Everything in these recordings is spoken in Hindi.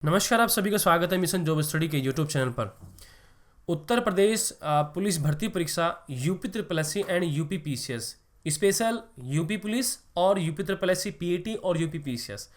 नमस्कार, आप सभी का स्वागत है मिशन जॉब स्टडी के यूट्यूब चैनल पर। उत्तर प्रदेश पुलिस भर्ती परीक्षा UP triple SC and UP PCS special UP police और यूपी ट्रिपल एससी पीएटी और यूपी पीसीएस,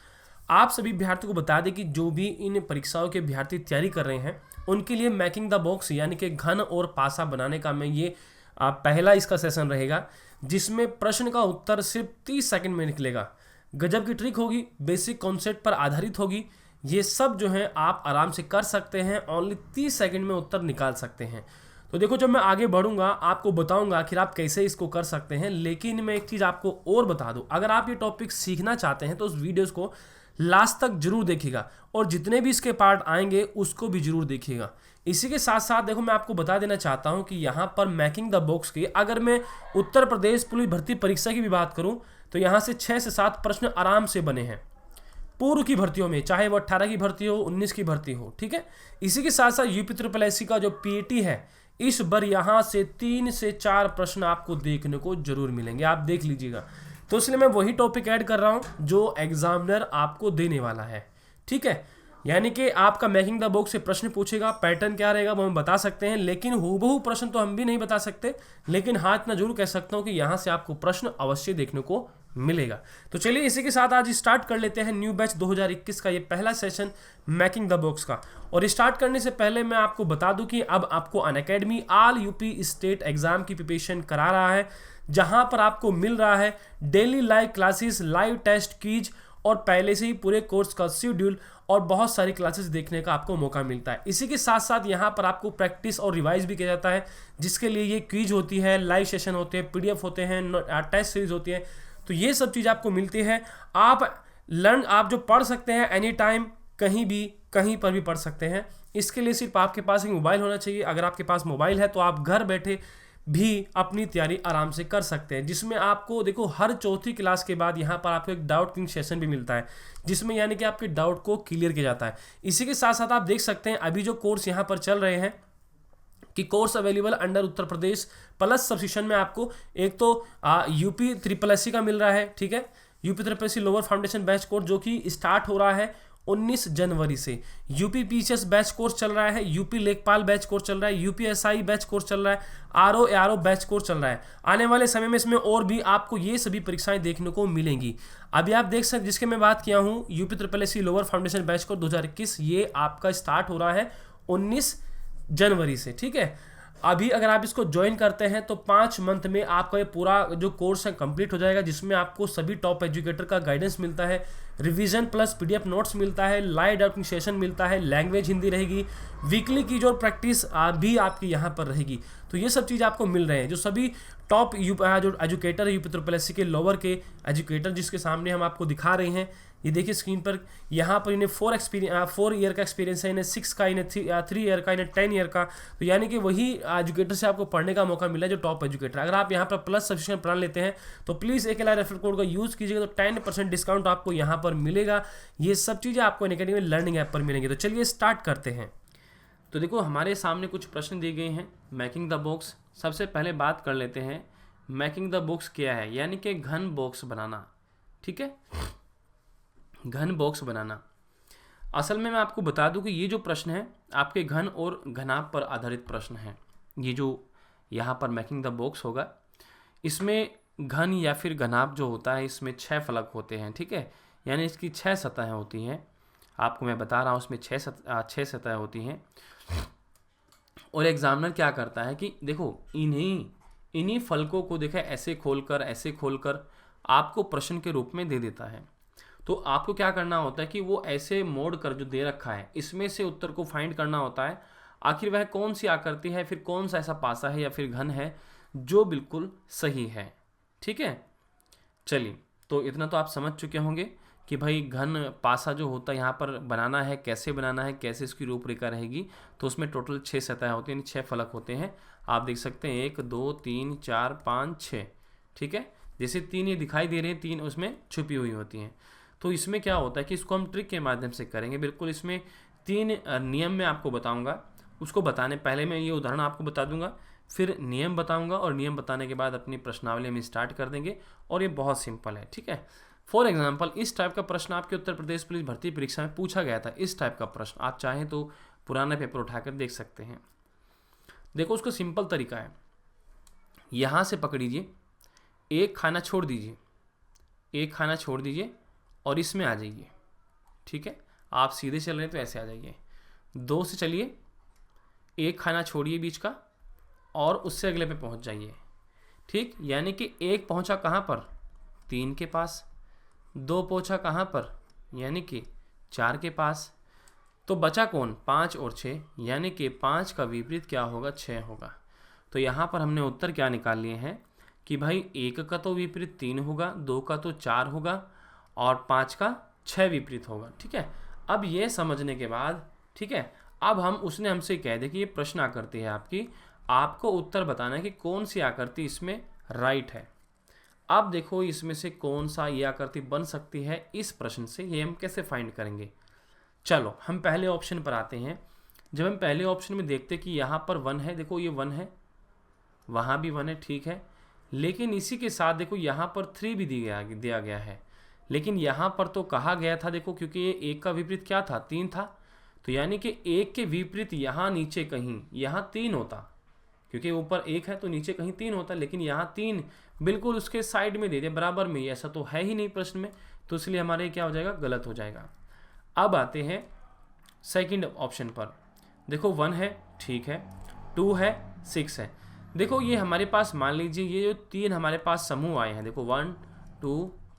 आप सभी अभ्यर्थियों को बता दें कि जो भी इन परीक्षाओं के अभ्यर्थी तैयारी कर रहे हैं उनके लिए मैकिंग द बॉक्स यानी कि घन और पासा बनाने का मैं ये पहला इसका सेशन रहेगा, जिसमें प्रश्न का उत्तर सिर्फ 30 सेकंड में निकलेगा। गजब की ट्रिक होगी, बेसिक कॉन्सेप्ट पर आधारित होगी। ये सब जो है आप आराम से कर सकते हैं, ओनली 30 सेकंड में उत्तर निकाल सकते हैं। तो देखो, जब मैं आगे बढ़ूंगा आपको बताऊंगा आखिर आप कैसे इसको कर सकते हैं, लेकिन मैं एक चीज़ आपको और बता दूं, अगर आप ये टॉपिक सीखना चाहते हैं तो उस वीडियोस को लास्ट तक जरूर देखिएगा और जितने भी इसके पार्ट आएंगे उसको भी जरूर देखिएगा। इसी के साथ साथ देखो, मैं आपको बता देना चाहता हूं कि यहाँ पर मैकिंग द बॉक्स की अगर मैं उत्तर प्रदेश पुलिस भर्ती परीक्षा की भी बात करूँ तो यहाँ से 6 से 7 प्रश्न आराम से बने हैं पूर्व की भर्तियों में, चाहे वो 18 की भर्ती हो 19 की भर्ती हो। ठीक है, इसी के साथ साथ यूपी ट्रिपल एससी का जो पीएटी है इस बार यहाँ से 3 से 4 प्रश्न आपको देखने को जरूर मिलेंगे, आप देख लीजिएगा। तो इसलिए मैं वही टॉपिक ऐड कर रहा हूँ जो एग्जामिनर आपको देने वाला है। ठीक है, यानी कि आपका मैकिंग द बॉक्स से प्रश्न पूछेगा, पैटर्न क्या रहेगा वो हम बता सकते हैं, लेकिन हूबहू प्रश्न तो हम भी नहीं बता सकते, लेकिन हाँ इतना जरूर कह सकता हूँ कि यहाँ से आपको प्रश्न अवश्य देखने को मिलेगा। तो चलिए इसी के साथ आज स्टार्ट कर लेते हैं न्यू बैच 2021 का ये पहला सेशन मैकिंग द बॉक्स का। और स्टार्ट करने से पहले मैं आपको बता दूं कि अब आपको Unacademy all UP state exam की प्रिपरेशन करा रहा है, जहां पर आपको मिल रहा है daily live classes, live test, quiz और पहले से ही पूरे कोर्स का शेड्यूल और बहुत सारी क्लासेस देखने का आपको मौका मिलता है। इसी के साथ साथ यहाँ पर आपको प्रैक्टिस और रिवाइज भी किया जाता है, जिसके लिए ये क्विज होती है, लाइव सेशन होते हैं, पीडीएफ होते हैं, टेस्ट सीरीज होती है। तो ये सब चीज़ आपको मिलती है। आप जो पढ़ सकते हैं एनी टाइम, कहीं भी कहीं पर भी पढ़ सकते हैं। इसके लिए सिर्फ आपके पास एक मोबाइल होना चाहिए। अगर आपके पास मोबाइल है तो आप घर बैठे भी अपनी तैयारी आराम से कर सकते हैं, जिसमें आपको देखो हर चौथी क्लास के बाद यहाँ पर आपको एक डाउट क्लियरिंग सेशन भी मिलता है, जिसमें यानी कि आपके डाउट को क्लियर किया जाता है। इसी के साथ साथ आप देख सकते हैं अभी जो कोर्स यहाँ पर चल रहे हैं कि course available under Uttar Pradesh plus सब्सिशन में आपको एक तो यूपी ट्रिपल एससी का मिल रहा है। ठीक है, UP triple SC lower foundation batch course जो कि स्टार्ट हो रहा है 19 जनवरी से। यूपी पीसीएस बैच कोर्स चल रहा है, यूपी लेखपाल बैच कोर्स चल रहा है, यूपीएसआई बैच कोर्स चल रहा है, आरओ बैच कोर्स चल रहा है। आने वाले समय में इसमें और भी आपको ये सभी परीक्षाएं देखने को मिलेंगी। अभी आप देख सकते, जिसके मैं बात किया हूँ UP triple SC lower foundation batch course 2021, ये आपका स्टार्ट हो रहा है 19 जनवरी से। ठीक है, अभी अगर आप इसको ज्वाइन करते हैं तो 5 मंथ में आपका ये पूरा जो कोर्स है कंप्लीट हो जाएगा, जिसमें आपको सभी टॉप एजुकेटर का गाइडेंस मिलता है, रिवीजन प्लस पीडीएफ नोट्स मिलता है, लाइव डाउटिंग सेशन मिलता है, लैंग्वेज हिंदी रहेगी, वीकली की जो प्रैक्टिस भी आपकी यहाँ पर रहेगी। तो ये सब चीज़ आपको मिल रहे हैं, जो सभी टॉप जो एजुकेटर है यूपी ट्रिपल एससी के लोअर के एजुकेटर, जिसके सामने हम आपको दिखा रहे हैं। ये देखिए स्क्रीन पर, यहाँ पर इन्हें 4 ईयर का एक्सपीरियंस है, इन्हें 6 का, इन्हें 3 ईयर का, इन्हें 10 ईयर का। तो यानी कि वही एजुकेटर से आपको पढ़ने का मौका मिला है जो टॉप एजुकेटर। अगर आप यहाँ पर प्लस सब्सक्रिप्शन प्लान लेते हैं तो प्लीज़ एक रेफर कोड का यूज़ कीजिएगा, तो 10% डिस्काउंट आपको यहाँ पर मिलेगा। ये सब चीज़ें आपको अनअकैडमी लर्निंग ऐप पर मिलेंगी। तो चलिए स्टार्ट करते हैं। तो देखो, हमारे सामने कुछ प्रश्न दिए गए हैं मैकिंग द बॉक्स। सबसे पहले बात कर लेते हैं मैकिंग द बॉक्स क्या है, यानी कि घन बॉक्स बनाना। ठीक है, घन बॉक्स बनाना। असल में मैं आपको बता दूं कि ये जो प्रश्न है आपके घन और घनाभ पर आधारित प्रश्न है। ये जो यहाँ पर मैकिंग द बॉक्स होगा, इसमें घन या फिर घनाभ जो होता है इसमें 6 फलक होते हैं। ठीक है, यानी इसकी 6 सतहें होती हैं। आपको मैं बता रहा हूँ इसमें 6 सतहें होती हैं। और एग्जामिनर क्या करता है कि देखो इन्हीं फलकों को देखा ऐसे खोलकर आपको प्रश्न के रूप में दे देता है। तो आपको क्या करना होता है कि वो ऐसे मोड़ कर जो दे रखा है इसमें से उत्तर को फाइंड करना होता है, आखिर वह कौन सी आकृति है, फिर कौन सा ऐसा पासा है या फिर घन है जो बिल्कुल सही है। ठीक है, चलिए तो इतना तो आप समझ चुके होंगे कि भाई घन पासा जो होता है यहाँ पर बनाना है, कैसे बनाना है, कैसे इसकी रूपरेखा रहेगी। तो उसमें टोटल 6 सतह होती हैं, 6 फलक होते हैं। आप देख सकते हैं 1 2 3 4 5 6। ठीक है, जैसे 3 ये दिखाई दे रहे हैं, 3 उसमें छुपी हुई होती हैं। तो इसमें क्या होता है कि इसको हम ट्रिक के माध्यम से करेंगे। बिल्कुल इसमें 3 नियम मैं आपको बताऊंगा। उसको बताने पहले मैं ये उदाहरण आपको बता दूंगा, फिर नियम बताऊंगा और नियम बताने के बाद अपनी प्रश्नावली में स्टार्ट कर देंगे। और ये बहुत सिंपल है। ठीक है, फॉर एग्जाम्पल इस टाइप का प्रश्न आपके उत्तर प्रदेश पुलिस भर्ती परीक्षा में पूछा गया था। इस टाइप का प्रश्न आप चाहें तो पुराना पेपर उठाकर देख सकते हैं। देखो उसका सिंपल तरीका है, यहाँ से पकड़िए, एक खाना छोड़ दीजिए, एक खाना छोड़ दीजिए और इसमें आ जाइए। ठीक है, आप सीधे चल रहे हैं तो ऐसे आ जाइए। 2 से चलिए, एक खाना छोड़िए बीच का और उससे अगले पे पहुंच जाइए। ठीक, यानी कि एक पहुंचा कहाँ पर, 3 के पास। 2 पहुंचा कहाँ पर, यानी कि 4 के पास। तो बचा कौन, 5 और 6, यानी कि 5 का विपरीत क्या होगा, 6 होगा। तो यहाँ पर हमने उत्तर क्या निकाल लिए हैं कि भाई 1 का तो विपरीत 3 होगा, 2 का तो 4 होगा और 5 का 6 विपरीत होगा। ठीक है, अब ये समझने के बाद, ठीक है, अब हम उसने हमसे कह दे कि ये प्रश्न आकृति है आपकी, आपको उत्तर बताना है कि कौन सी आकृति इसमें राइट है। अब देखो इसमें से कौन सा ये आकृति बन सकती है इस प्रश्न से, ये हम कैसे फाइंड करेंगे। चलो हम पहले ऑप्शन पर आते हैं। जब हम पहले ऑप्शन में देखते कि यहाँ पर 1 है, देखो ये 1 है, वहाँ भी 1 है, ठीक है, लेकिन इसी के साथ देखो यहाँ पर 3 भी दिया गया है। लेकिन यहाँ पर तो कहा गया था, देखो क्योंकि ये 1 का विपरीत क्या था, 3 था, तो यानी कि 1 के विपरीत यहाँ नीचे कहीं यहाँ 3 होता, क्योंकि ऊपर 1 है तो नीचे कहीं 3 होता, लेकिन यहाँ 3 बिल्कुल उसके साइड में दे दे, बराबर में, ऐसा तो है ही नहीं प्रश्न में, तो इसलिए हमारे क्या हो जाएगा, गलत हो जाएगा। अब आते हैं सेकंड ऑप्शन पर। देखो 1 है, ठीक है, 2 है, 6 है। देखो ये हमारे पास, मान लीजिए ये जो 3 हमारे पास समूह आए हैं, देखो 1 2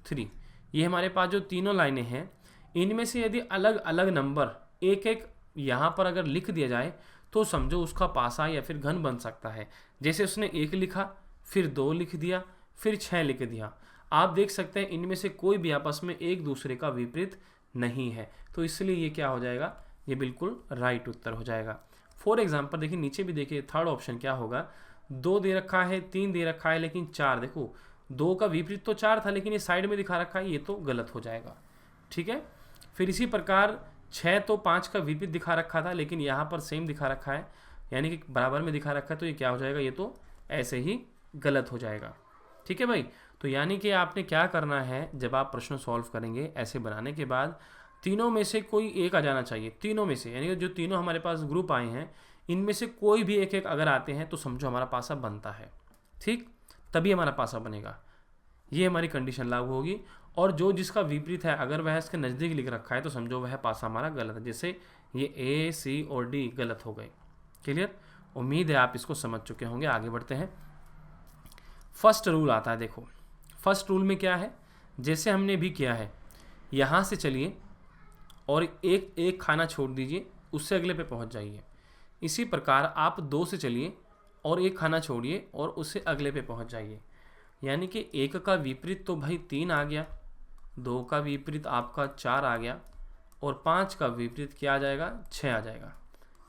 3, ये हमारे पास जो तीनों लाइनें हैं, इनमें से यदि अलग अलग नंबर एक एक यहाँ पर अगर लिख दिया जाए तो समझो उसका पासा या फिर घन बन सकता है। जैसे उसने 1 लिखा, फिर 2 लिख दिया, फिर 6 लिख दिया। आप देख सकते हैं इनमें से कोई भी आपस में एक दूसरे का विपरीत नहीं है, तो इसलिए ये क्या हो जाएगा, ये बिल्कुल राइट उत्तर हो जाएगा। फॉर एग्जाम्पल देखिए नीचे भी देखिए, थर्ड ऑप्शन क्या होगा, 2 दे रखा है, 3 दे रखा है, लेकिन 4, देखो 2 का विपरीत तो 4 था, लेकिन ये साइड में दिखा रखा है, ये तो गलत हो जाएगा। ठीक है, फिर इसी प्रकार 6 तो 5 का विपरीत दिखा रखा था, लेकिन यहाँ पर सेम दिखा रखा है, यानी कि बराबर में दिखा रखा है, तो ये क्या हो जाएगा, ये तो ऐसे ही गलत हो जाएगा। ठीक है भाई, तो यानी कि आपने क्या करना है, जब आप प्रश्न सॉल्व करेंगे ऐसे बनाने के बाद तीनों में से कोई एक आ जाना चाहिए, तीनों में से, यानी कि जो तीनों हमारे पास ग्रुप आए हैं इनमें से कोई भी एक एक अगर आते हैं तो समझो हमारा पासा बनता है। ठीक, तभी हमारा पासा बनेगा, ये हमारी कंडीशन लागू होगी। और जो जिसका विपरीत है अगर वह इसके नज़दीक लिख रखा है तो समझो वह पासा हमारा गलत है, जैसे ये ए सी और डी गलत हो गए। क्लियर, उम्मीद है आप इसको समझ चुके होंगे। आगे बढ़ते हैं। फर्स्ट रूल आता है, देखो फर्स्ट रूल में क्या है, जैसे हमने भी किया है, यहाँ से चलिए और एक एक खाना छोड़ दीजिए, उससे अगले पे पहुँच जाइए। इसी प्रकार आप 2 से चलिए और एक खाना छोड़िए और उससे अगले पे पहुँच जाइए। यानी कि 1 का विपरीत तो भाई 3 आ गया, 2 का विपरीत आपका 4 आ गया और 5 का विपरीत क्या आ जाएगा, 6 आ जाएगा।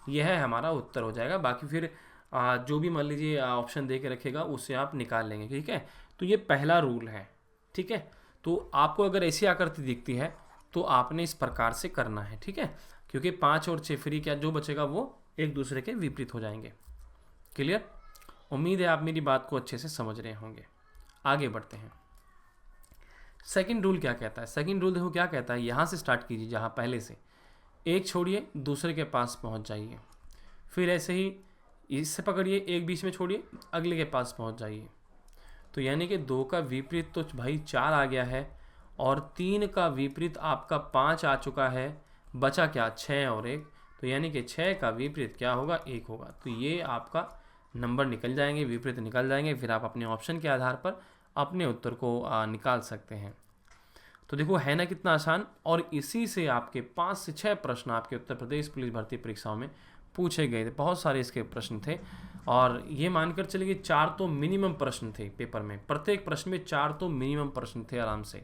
यह है हमारा उत्तर हो जाएगा। बाकी फिर जो भी मान लीजिए ऑप्शन दे के रखेगा उससे आप निकाल लेंगे। ठीक है, तो ये पहला रूल है। ठीक है, तो आपको अगर ऐसी आकृति दिखती है तो आपने इस प्रकार से करना है। ठीक है, क्योंकि 5 और 6 फ्री क्या जो बचेगा वो एक दूसरे के विपरीत हो जाएंगे। क्लियर, उम्मीद है आप मेरी बात को अच्छे से समझ रहे होंगे। आगे बढ़ते हैं। सेकंड रूल क्या कहता है, सेकंड रूल देखो क्या कहता है, यहाँ से स्टार्ट कीजिए, जहाँ पहले से एक छोड़िए दूसरे के पास पहुँच जाइए, फिर ऐसे ही इससे पकड़िए, एक बीच में छोड़िए, अगले के पास पहुँच जाइए। तो यानी कि 2 का विपरीत तो भाई 4 आ गया है और 3 का विपरीत आपका 5 आ चुका है, बचा क्या, 6 और 1, तो यानी कि 6 का विपरीत क्या होगा, 1 होगा। तो ये आपका नंबर निकल जाएंगे, विपरीत निकल जाएंगे, फिर आप अपने ऑप्शन के आधार पर अपने उत्तर को निकाल सकते हैं। तो देखो है ना कितना आसान, और इसी से आपके 5 से 6 प्रश्न आपके उत्तर प्रदेश पुलिस भर्ती परीक्षाओं में पूछे गए थे। बहुत सारे इसके प्रश्न थे और ये मानकर चलिए कि 4 तो मिनिमम प्रश्न थे पेपर में, प्रत्येक प्रश्न में 4 तो मिनिमम प्रश्न थे आराम से।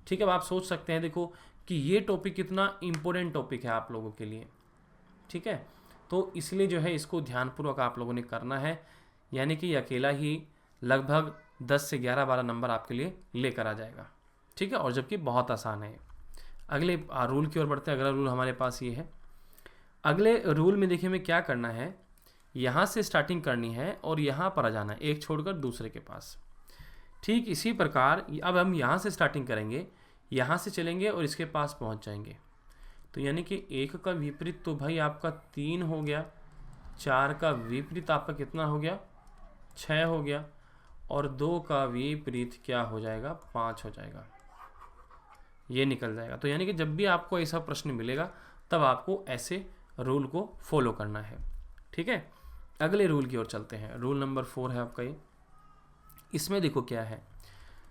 ठीक है, अब आप सोच सकते हैं देखो कि ये टॉपिक कितना इम्पोर्टेंट टॉपिक है आप लोगों के लिए। ठीक है, तो इसलिए जो है इसको ध्यानपूर्वक आप लोगों ने करना है, यानी कि अकेला ही लगभग 10 से 11-12 नंबर आपके लिए लेकर आ जाएगा। ठीक है, और जबकि बहुत आसान है। अगले रूल की ओर बढ़ते हैं। अगला रूल हमारे पास ये है। अगले रूल में देखिए हमें क्या करना है, यहाँ से स्टार्टिंग करनी है और यहाँ पर आ जाना है, एक छोड़कर दूसरे के पास। ठीक इसी प्रकार अब हम यहाँ से स्टार्टिंग करेंगे, यहाँ से चलेंगे और इसके पास पहुँच जाएंगे। तो यानी कि 1 का विपरीत तो भाई आपका 3 हो गया, 4 का विपरीत आपका कितना हो गया, 6 हो गया, और 2 का विपरीत क्या हो जाएगा, 5 हो जाएगा, ये निकल जाएगा। तो यानी कि जब भी आपको ऐसा प्रश्न मिलेगा तब आपको ऐसे रूल को फॉलो करना है। ठीक है, अगले रूल की ओर चलते हैं। रूल नंबर 4 है आपका ये। इसमें देखो क्या है,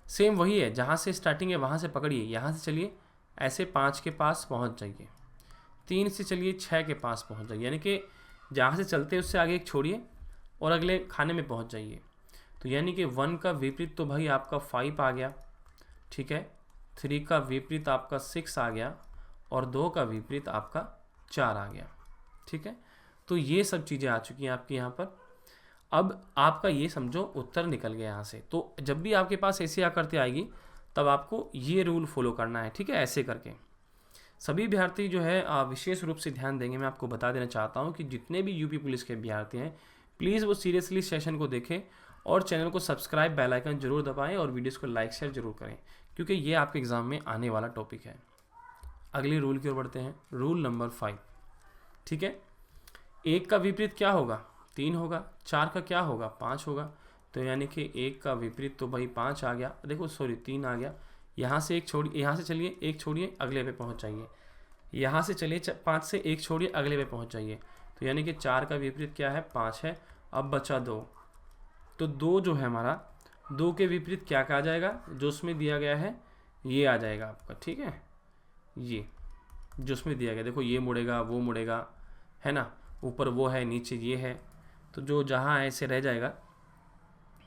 सेम वही है, जहाँ से स्टार्टिंग है वहाँ से पकड़िए, यहाँ से चलिए ऐसे 5 के पास पहुँच जाइए, 3 से चलिए 6 के पास पहुँच जाइए, यानी कि जहाँ से चलते हैं उससे आगे एक छोड़िए और अगले खाने में पहुँच जाइए। तो यानी कि 1 का विपरीत तो भाई आपका 5 आ गया, ठीक है, 3 का विपरीत आपका 6 आ गया, और 2 का विपरीत आपका 4 आ गया। ठीक है, तो ये सब चीज़ें आ चुकी हैं आपकी यहाँ पर। अब आपका ये समझो उत्तर निकल गया यहाँ से। तो जब भी आपके पास ऐसी आकृति आएगी तब आपको ये रूल फॉलो करना है। ठीक है, ऐसे करके सभी अभ्यर्थी जो है विशेष रूप से ध्यान देंगे। मैं आपको बता देना चाहता हूँ कि जितने भी यूपी पुलिस के अभ्यर्थी हैं प्लीज़ वो सीरियसली सेशन को देखें और चैनल को सब्सक्राइब, बेल आइकन जरूर दबाएं और वीडियोस को लाइक शेयर जरूर करें, क्योंकि ये आपके एग्ज़ाम में आने वाला टॉपिक है। अगले रूल की ओर बढ़ते हैं, रूल नंबर 5। ठीक है, 1 का विपरीत क्या होगा, 3 होगा, 4 का क्या होगा, 5 होगा। तो यानी कि 1 का विपरीत तो भाई 5 आ गया, देखो सॉरी 3 आ गया, यहाँ से एक छोड़िए, यहाँ से चलिए एक छोड़िए, अगले पे पहुँच जाइए, यहाँ से चलिए 5 से एक छोड़िए, अगले पे पहुँच जाइए। तो यानी कि 4 का विपरीत क्या है, 5 है। अब बचा 2, तो 2 जो है हमारा, 2 के विपरीत क्या आ जाएगा, जो उसमें दिया गया है ये आ जाएगा आपका। ठीक है, ये जो उसमें दिया गया, देखो ये मुड़ेगा वो मुड़ेगा, है ना, ऊपर वो है नीचे ये है, तो जो जहाँ ऐसे रह जाएगा।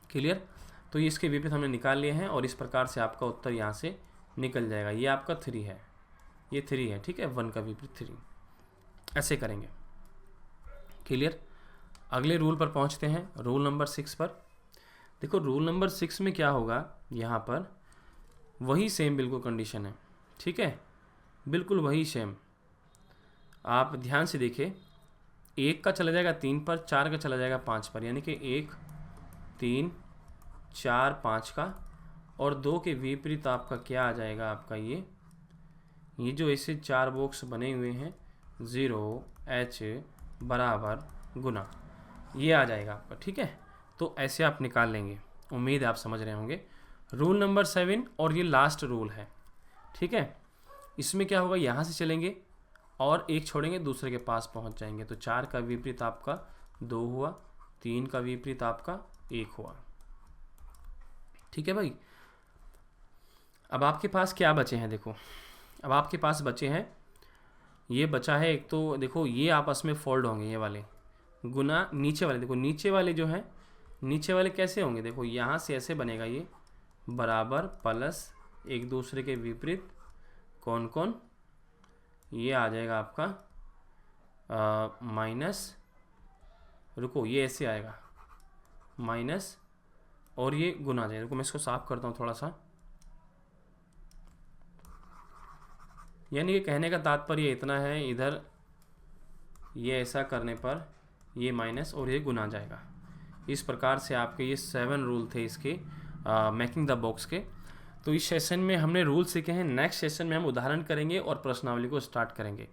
क्लियर, तो ये इसके विपरीत हमने निकाल लिए हैं और इस प्रकार से आपका उत्तर यहाँ से निकल जाएगा। ये आपका 3 है, ये 3 है। ठीक है, 1 का विपरीत 3, ऐसे करेंगे। क्लियर, अगले रूल पर पहुँचते हैं, रूल नंबर 6 पर। देखो रूल नंबर 6 में क्या होगा, यहाँ पर वही सेम बिल्कुल कंडीशन है। ठीक है, बिल्कुल वही सेम, आप ध्यान से देखिए। 1 का चला जाएगा 3 पर, 4 का चला जाएगा 5 पर, यानी कि 1 3 4 5 का, और 2 के विपरीत आपका क्या आ जाएगा, आपका ये जो ऐसे 4 बॉक्स बने हुए हैं, 0 H बराबर गुना, ये आ जाएगा आपका। ठीक है, तो ऐसे आप निकाल लेंगे। उम्मीद है आप समझ रहे होंगे। रूल नंबर 7 और ये लास्ट रूल है। ठीक है, इसमें क्या होगा, यहाँ से चलेंगे और एक छोड़ेंगे, दूसरे के पास पहुँच जाएंगे। तो 4 का विपरीत आपका 2 हुआ, 3 का विपरीत आपका 1 हुआ। ठीक है भाई, अब आपके पास क्या बचे हैं, देखो अब आपके पास बचे हैं, ये बचा है एक, तो देखो ये आपस में फोल्ड होंगे, ये वाले गुना नीचे वाले। देखो नीचे वाले जो हैं, नीचे वाले कैसे होंगे, देखो यहाँ से ऐसे बनेगा, ये बराबर प्लस एक दूसरे के विपरीत, कौन कौन, ये आ जाएगा आपका माइनस, रुको ये ऐसे आएगा माइनस, और ये गुना आ जाएगा। रुको मैं इसको साफ करता हूँ थोड़ा सा। यानी कि कहने का तात्पर्य इतना है, इधर ये ऐसा करने पर ये माइनस और ये गुना जाएगा। इस प्रकार से आपके ये 7 रूल थे इसके मेकिंग द बॉक्स के। तो इस सेशन में हमने रूल सीखे हैं। नेक्स्ट सेशन में हम उदाहरण करेंगे और प्रश्नावली को स्टार्ट करेंगे।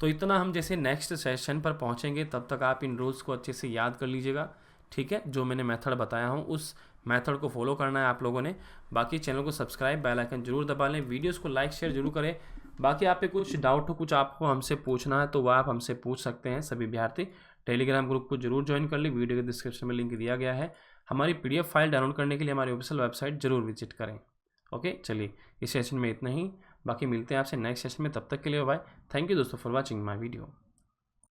तो इतना हम जैसे नेक्स्ट सेशन पर पहुंचेंगे तब तक आप इन रूल्स को अच्छे से याद कर लीजिएगा। ठीक है, जो मैंने मेथड बताया हूँ उस मेथड को फॉलो करना है आप लोगों ने। बाकी चैनल को सब्सक्राइब, बेल आइकन जरूर दबा लें, वीडियोस को लाइक शेयर जरूर करें। बाकी आप पे कुछ डाउट हो, कुछ आपको हमसे पूछना है तो वह आप हमसे पूछ सकते हैं। सभी विद्यार्थी टेलीग्राम ग्रुप को जरूर ज्वाइन कर लें, वीडियो के डिस्क्रिप्शन में लिंक दिया गया है। हमारी PDF फाइल डाउनलोड करने के लिए हमारी ऑफिशियल वेबसाइट जरूर विजिट करें। ओके, चलिए इस सेशन में इतना ही, बाकी मिलते हैं आपसे नेक्स्ट सेशन में। तब तक के लिए बाय। थैंक यू दोस्तों फॉर वॉचिंग माई वीडियो।